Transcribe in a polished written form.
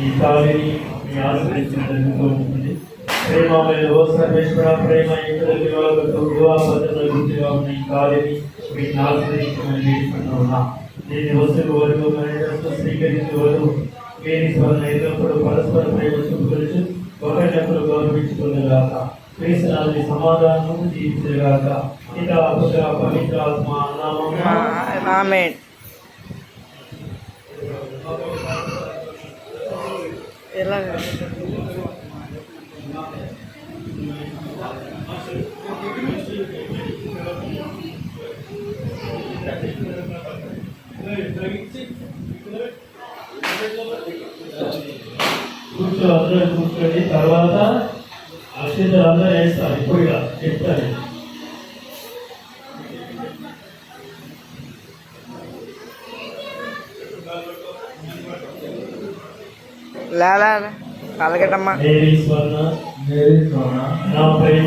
ఈ కాలిని మీ ఆశ్రయించడం ఉంటుంది. ప్రేమమైన ఓ సర్వేశ్వర, ప్రేమ ఇక్కడ వివాహ పద్ధతుల గుర్తుగా ఉన్న ఈ కాలిని వీటిని ఆశ్రయించమని వేడుకుంటున్నా. దీని వస్తువు వరకు స్వీకరించే వరకు వీరి స్వరణ ఎల్లప్పుడూ పరస్పర ప్రేమ చూపుకొచ్చు ఒకరినొకరు గౌరవించుకునేగాక. క్రీస్తునాథుని సమాధానము జీవించేగాక. పితా పుత్ర పవిత్ర ఆత్మ నామమున ఆమేన్. ఎలా అందరూ కూర్చొని తర్వాత అక్షింతలు అందరూ వేస్తారు. ఇప్పుడు ఇలా చెప్తారు. లాలా అలాగేటమ్మా. మేరీ స్వర్ణ నా ప్రేమ